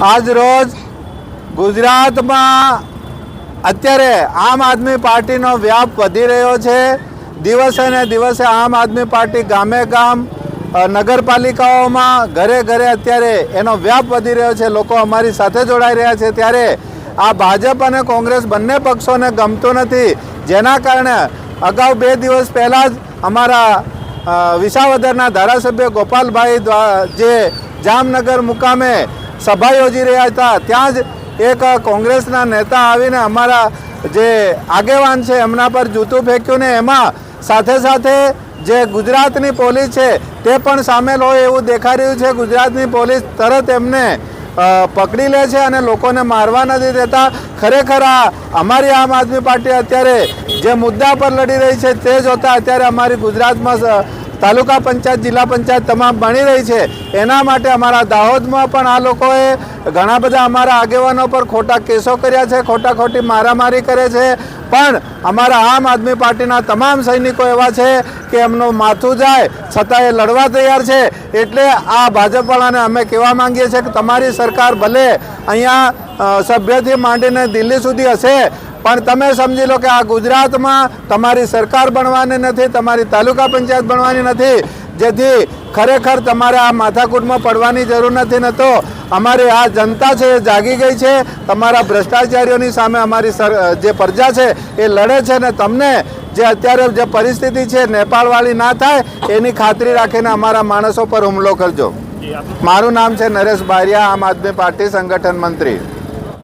આજ રોજ ગુજરાતમાં અત્યારે આમ આદમી પાર્ટીનો વ્યાપ વધી રહ્યો છે। દિવસે ને દિવસે આમ આદમી પાર્ટી ગામે ગામ નગરપાલિકાઓમાં ઘરે ઘરે અત્યારે એનો વ્યાપ વધી રહ્યો છે। લોકો અમારી સાથે જોડાઈ રહ્યા છે। ત્યારે આ ભાજપ અને કોંગ્રેસ બંને પક્ષોને ગમતું નથી, જેના કારણે અગાઉ 2 દિવસ પહેલાં જ અમારા વિસાવદરના ધારાસભ્ય ગોપાલભાઈ જે જામનગર મુકામે સભા યોજી રહ્યા હતા, ત્યાં જ એક કોંગ્રેસના નેતા આવીને અમારા જે આગેવાન છે એમના પર જૂતું ફેંક્યું ને એમાં સાથે સાથે જે ગુજરાતની પોલીસ છે તે પણ સામેલ હોય એવું દેખાઈ રહ્યું છે। ગુજરાતની પોલીસ તરત એમને પકડી લે છે અને લોકોને મારવા નથી દેતા। ખરેખર આ અમારી આમ આદમી પાર્ટી અત્યારે જે મુદ્દા પર લડી રહી છે તે જોતા અત્યારે અમારી ગુજરાતમાં તાલુકા પંચાયત જિલ્લા પંચાયત તમામ બની રહી છે। એના માટે અમારા દાહોદમાં પણ આ લોકોએ ઘણા બધા અમારા આગેવાનો પર ખોટા કેસો કર્યા છે, ખોટી મારામારી કરે છે। પણ અમારા આમ આદમી પાર્ટીના તમામ સૈનિકો એવા છે કે એમનું માથું જાય છતાં એ લડવા તૈયાર છે। એટલે આ ભાજપવાળાને અમે કહેવા માંગીએ છીએ કે તમારી સરકાર ભલે અહીંયા સભ્યથી માંડીને દિલ્હી સુધી હશે, પણ તમે સમજી લો કે આ ગુજરાતમાં તમારી સરકાર બનવાની નથી, તમારી તાલુકા પંચાયત બનવાની નથી, જેથી ખરેખર તમારે આ માથાકૂટમાં પડવાની જરૂર નથી। ન તો અમારી આ જનતા છે એ જાગી ગઈ છે, તમારા ભ્રષ્ટાચારીઓની સામે અમારી જે પ્રજા છે એ લડે છે ને તમને જે અત્યારે જે પરિસ્થિતિ છે નેપાળવાળી ના થાય એની ખાતરી રાખીને અમારા માણસો પર હુમલો કરજો। મારું નામ છે નરેશ બારિયા, આમ આદમી પાર્ટી સંગઠન મંત્રી।